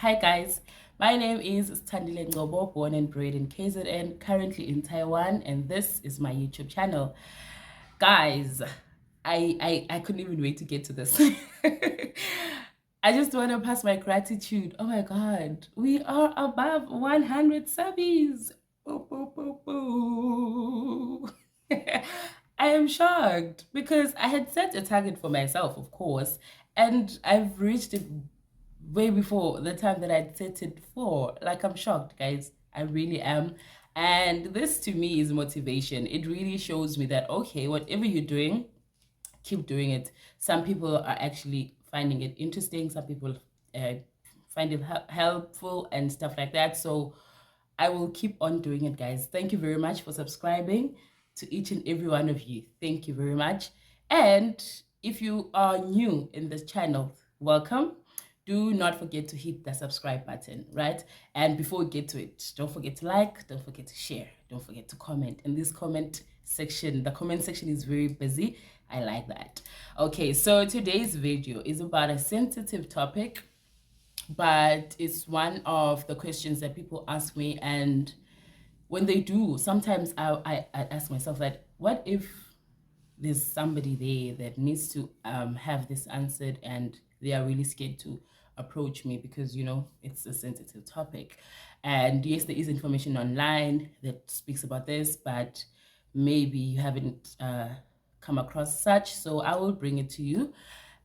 Hi guys, my name is Tandile Ngobo, born and bred in KZN, currently in Taiwan, and this is my YouTube channel. Guys, I couldn't even wait to get to this. I just want to pass my gratitude. Oh my god, we are above 100 subbies. Boo, boo, boo, boo. I am shocked because I had set a target for myself, of course, and I've reached it way before the time that I'd set it for. Like, I'm shocked, guys. I really am. And this to me is motivation. It really shows me that, okay, whatever you're doing, keep doing it. Some people are actually finding it interesting. Some people uh, find it helpful and stuff like that. So I will keep on doing it, guys. Thank you very much for subscribing to each and every one of you. Thank you very much. And if you are new in this channel, welcome. Do not forget to hit the subscribe button, right? And before we get to it, don't forget to like, don't forget to share, don't forget to comment. In this comment section, the comment section is very busy. I like that. Okay, so today's video is about a sensitive topic, but it's one of the questions that people ask me, and when they do, sometimes I ask myself that, what if there's somebody there that needs to have this answered and they are really scared to approach me because, you know, it's a sensitive topic. And yes, there is information online that speaks about this, but maybe you haven't come across such, so I will bring it to you.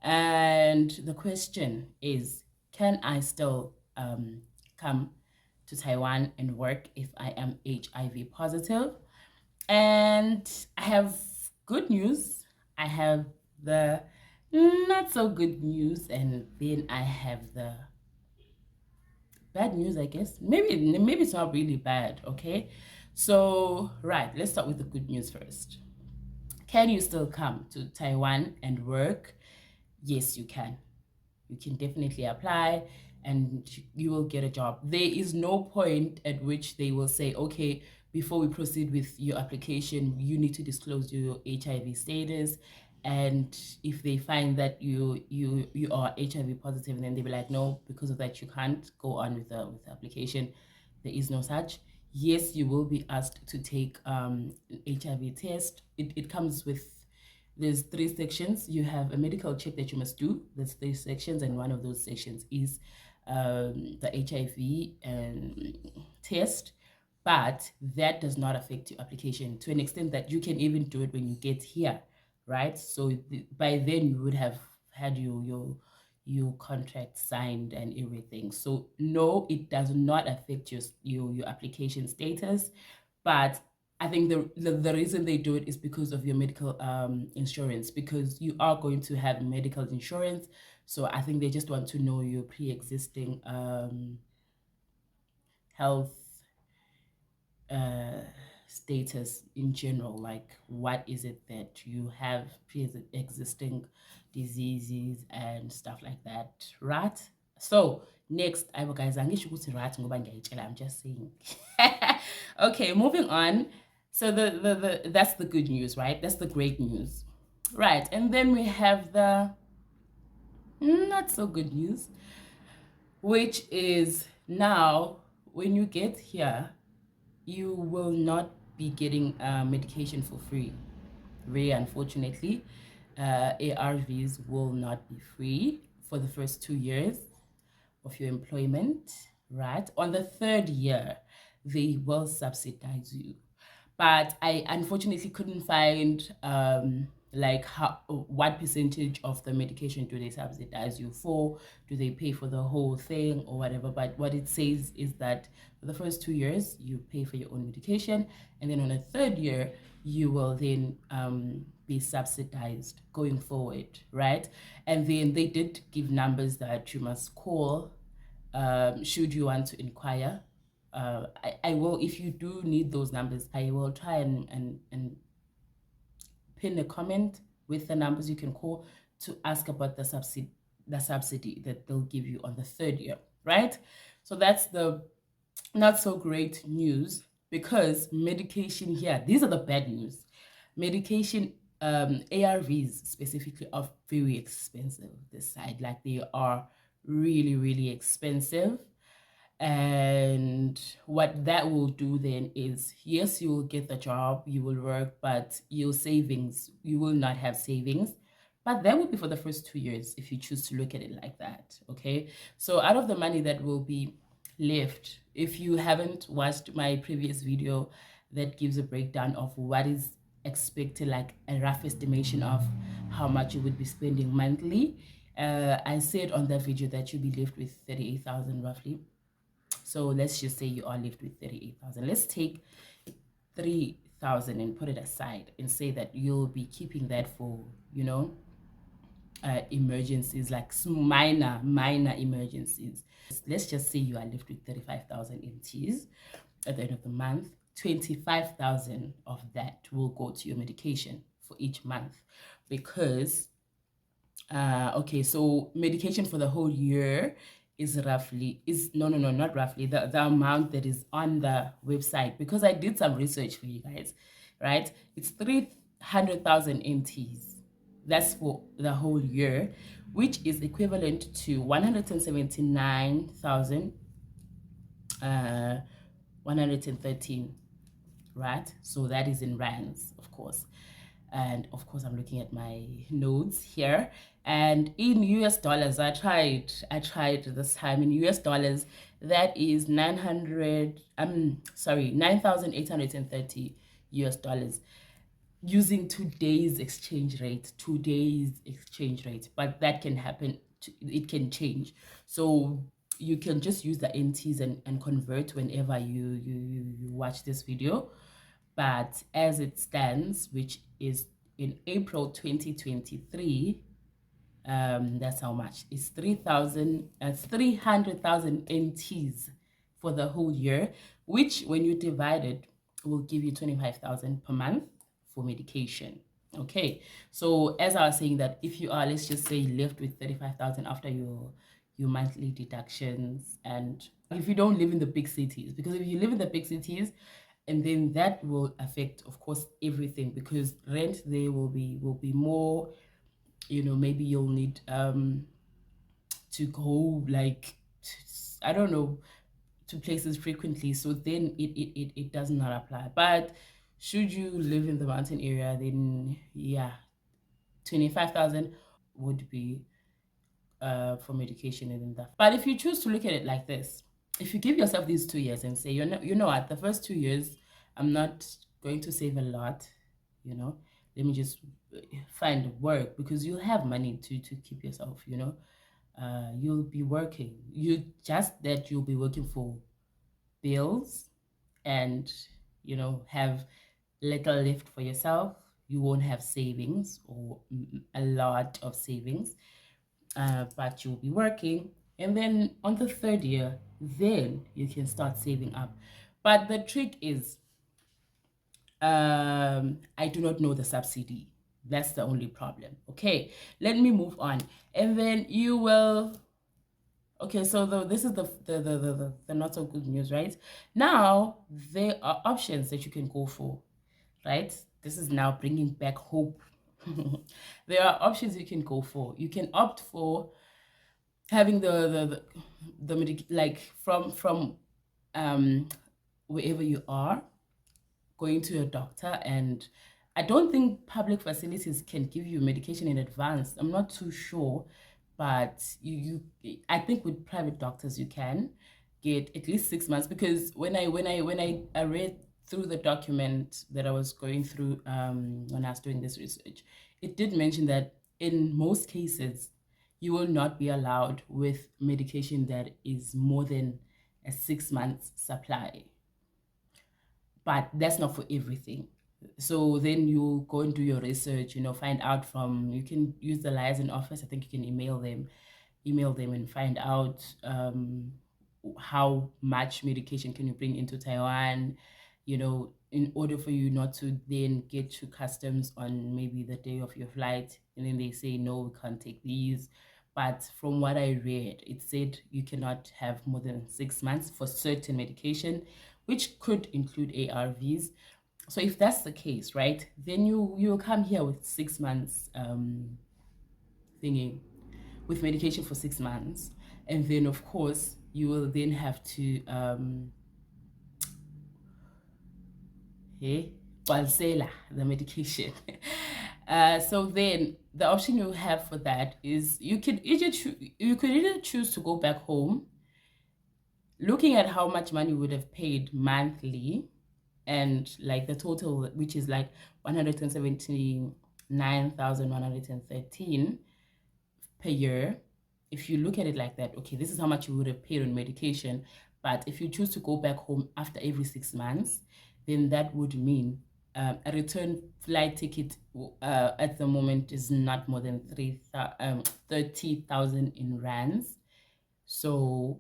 And the question is, can I still come to Taiwan and work if I am HIV positive? And I have good news, I have the not so good news, and then I have the bad news, I guess. Maybe it's not really bad, okay? So, right, let's start with the good news first. Can you still come to Taiwan and work? Yes, you can. You can definitely apply and you will get a job. There is no point at which they will say, okay, before we proceed with your application, you need to disclose your HIV status. And if they find that you are HIV positive, then they'll be like, no, because of that, you can't go on with the application. There is no such. Yes, you will be asked to take an HIV test. It comes with, there's 3 sections. You have a medical check that you must do. There's 3 sections, and one of those sections is the HIV test. But that does not affect your application to an extent that you can even do it when you get here, right? So by then you would have had your contract signed and everything. So no, it does not affect your application status. But I think the reason they do it is because of your medical insurance, because you are going to have medical insurance. So I think they just want to know your pre-existing health status in general. Like, what is it that you have, pre-existing diseases and stuff like that, right? So next, I will guys, I'm just saying. Okay, moving on. So the that's the good news, right? That's the great news, right? And then we have the not so good news, which is now when you get here, you will not be getting medication for free. Very unfortunately, ARVs will not be free for the first 2 years of your employment, right? On the 3rd year, they will subsidize you. But I unfortunately couldn't find like what percentage of the medication do they subsidize you for? Do they pay for the whole thing or whatever? But what it says is that for the first 2 years you pay for your own medication, and then on the 3rd year you will then be subsidized going forward, right? And then they did give numbers that you must call should you want to inquire. I will, if you do need those numbers, I will try and pin a comment with the numbers you can call to ask about the subsidy that they'll give you on the 3rd year, right? So that's the not so great news, because medication here, these are the bad news. Medication, ARVs specifically, are very expensive this side. Like, they are really, really expensive. And what that will do then is, yes, you will get the job, you will work, but your savings, you will not have savings. But that will be for the first 2 years if you choose to look at it like that. Okay. So out of the money that will be left, if you haven't watched my previous video that gives a breakdown of what is expected, like a rough estimation of how much you would be spending monthly, I said on that video that you'll be left with 38,000 roughly. So let's just say you are left with 38,000. Let's take 3,000 and put it aside and say that you'll be keeping that for, emergencies, like minor emergencies. Let's just say you are left with 35,000 MTs at the end of the month. 25,000 of that will go to your medication for each month, because okay, so medication for the whole year is roughly, not roughly, the amount that is on the website, because I did some research for you guys, right? It's 300,000 MTs. That's for the whole year, which is equivalent to 179,000 113, right? So that is in rands, of course. And of course, I'm looking at my notes here. And in US dollars, I tried this time. In US dollars, that is 9,830 US dollars, using today's exchange rate. But that can happen, it can change. So you can just use the NTs and convert whenever you watch this video. But as it stands, which is in April 2023, that's how much. It's 300,000 NTs for the whole year, which when you divide it will give you 25,000 per month for medication. Okay, so as I was saying, that if you are, let's just say, left with 35,000 after your monthly deductions, and if you don't live in the big cities, because if you live in the big cities, and then that will affect, of course, everything, because rent there will be more. Maybe you'll need to go, like, I don't know, to places frequently, so then it does not apply. But should you live in the mountain area, then yeah, 25,000 would be for medication and that. But if you choose to look at it like this, if you give yourself these 2 years and say, you know what, the first 2 years I'm not going to save a lot, let me just find work, because you'll have money to keep yourself, you'll be working, you'll be working for bills, and have little left for yourself. You won't have savings, or a lot of savings, but you'll be working. And then on the third year, then you can start saving up. But the trick is, I do not know the subsidy. That's the only problem. Okay, let me move on. And then you will, okay, so this is the not so good news, right? Now there are options that you can go for, right? This is now bringing back hope. There are options you can go for. You can opt for having like from wherever you are, going to a doctor. And I don't think public facilities can give you medication in advance. I'm not too sure, but I think with private doctors you can get at least 6 months, because when I read through the document that I was going through when I was doing this research, it did mention that in most cases you will not be allowed with medication that is more than a 6 months supply. But that's not for everything. So then you go and do your research, find out from, you can use the liaison office. I think you can email them and find out how much medication can you bring into Taiwan, in order for you not to then get to customs on maybe the day of your flight, and then they say, no, we can't take these. But from what I read, it said you cannot have more than 6 months for certain medication, which could include ARVs. So if that's the case, right, then you'll come here with 6 months thingy, with medication for 6 months. And then of course you will then have to balsela the medication. So then the option you have for that is you could either choose to go back home, looking at how much money you would have paid monthly, and like the total, which is like 179,113 per year. If you look at it like that, okay, this is how much you would have paid on medication. But if you choose to go back home after every 6 months, then that would mean a return flight ticket at the moment is not more than 30,000 in rands. So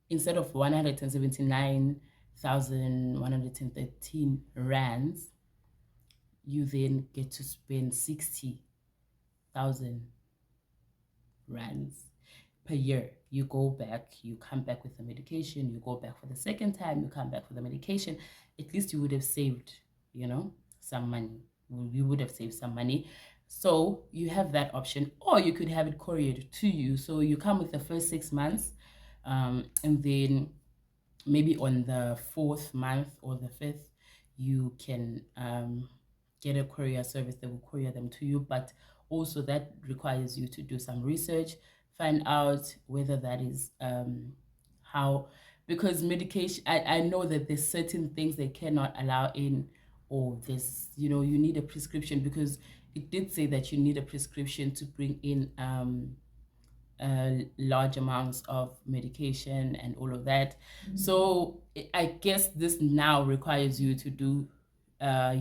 instead of 179,113 rands, you then get to spend 60,000 rands per year. You go back, you come back with the medication, you go back for the second time, you come back for the medication. At least you would have saved, some money. You would have saved some money. So you have that option, or you could have it couriered to you. So you come with the first 6 months, and then maybe on the 4th month or the 5th, you can get a courier service that will courier them to you. But also that requires you to do some research, find out whether that is how, because medication, I know that there's certain things they cannot allow in, or this, you need a prescription, because it did say that you need a prescription to bring in large amounts of medication and all of that. So I guess this now requires you to do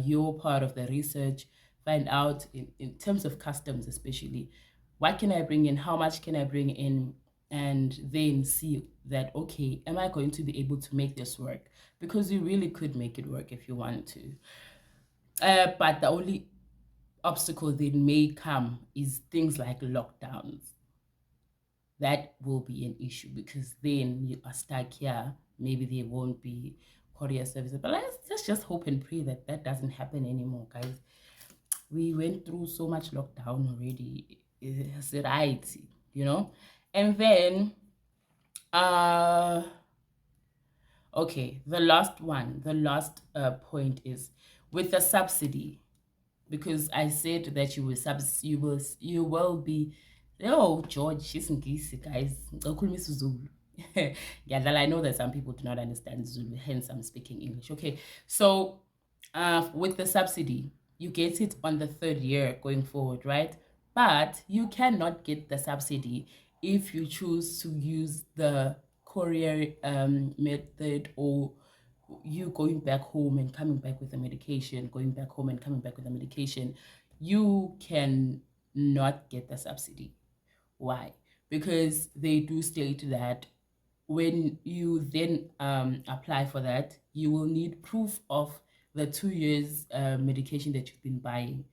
your part of the research, find out in terms of customs, especially, what can I bring in, how much can I bring in, and then see that, okay, am I going to be able to make this work? Because you really could make it work if you want to. But the only obstacle that may come is things like lockdowns. That will be an issue, because then you are stuck here. Maybe there won't be courier services. But let's just hope and pray that that doesn't happen anymore, guys. We went through so much lockdown already. It's right, And then, okay, the last point is with the subsidy, because I said that you will be. Oh, George, she's in Gisi, guys. Yeah, that I know that some people do not understand Zulu, hence I'm speaking English. Okay, so with the subsidy, you get it on the 3rd year going forward, right? But you cannot get the subsidy if you choose to use the courier method, or you going back home and coming back with the medication, going back home and coming back with the medication. You can not get the subsidy. Why? Because they do state that when you then apply for that, you will need proof of the 2 years medication that you've been buying.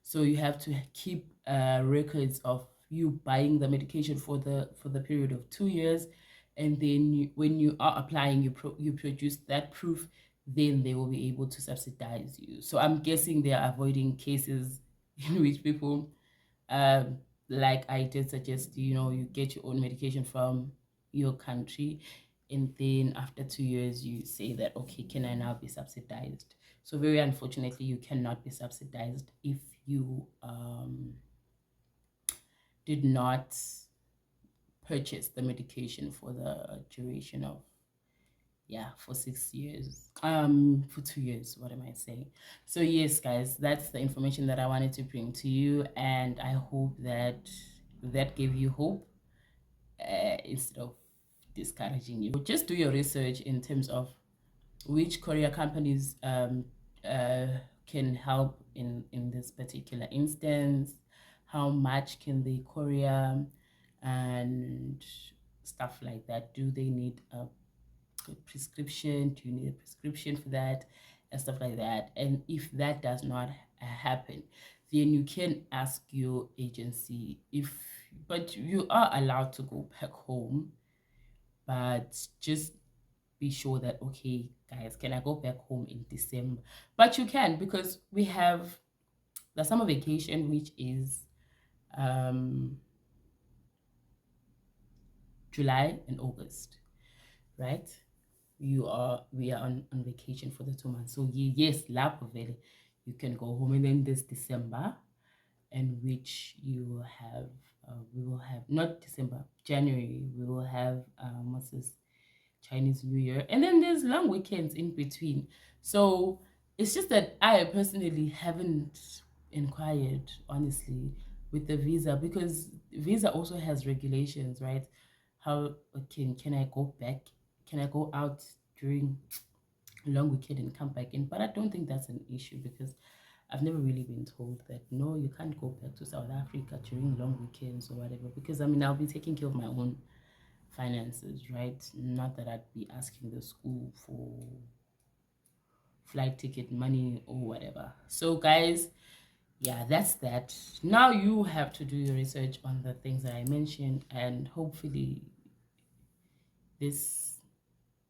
So you have to keep records of you buying the medication for the period of 2 years, and then when you are applying, you produce that proof. Then they will be able to subsidize you. So I'm guessing they are avoiding cases in which people, like I did suggest, you get your own medication from your country, and then after 2 years you say that, okay, can I now be subsidized? So very unfortunately, you cannot be subsidized if you did not purchase the medication for the duration of, for 6 years, for 2 years, what am I saying? So yes, guys, that's the information that I wanted to bring to you, and I hope that gave you hope instead of discouraging you. Just do your research in terms of which courier companies can help in this particular instance, how much can they courier, and stuff like that. Do they need a prescription? Do you need a prescription for that, and stuff like that? And if that does not happen, then you can ask your agency but you are allowed to go back home, but just be sure that, okay, guys, can I go back home in December? But you can, because we have the summer vacation, which is July and August, right? We are on vacation for the 2 months. So yes, lapho vele, you can go home. And then this December, in which you will have we will have, not December, January, we will have what's this, Chinese New Year, and then there's long weekends in between. So it's just that I personally haven't inquired honestly with the visa, because visa also has regulations, right? How can I go back? Can I go out during long weekend and come back in? But I don't think that's an issue, because I've never really been told that no, you can't go back to South Africa during long weekends or whatever. Because I mean, I'll be taking care of my own finances, right? Not that I'd be asking the school for flight ticket money or whatever. So guys, yeah, that's that. Now you have to do your research on the things that I mentioned, and hopefully this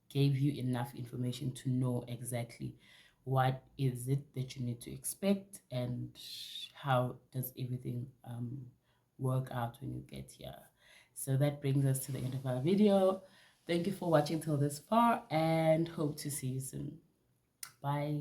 gave you enough information to know exactly what is it that you need to expect, and how does everything work out when you get here. So that brings us to the end of our video. Thank you for watching till this far, and hope to see you soon. Bye.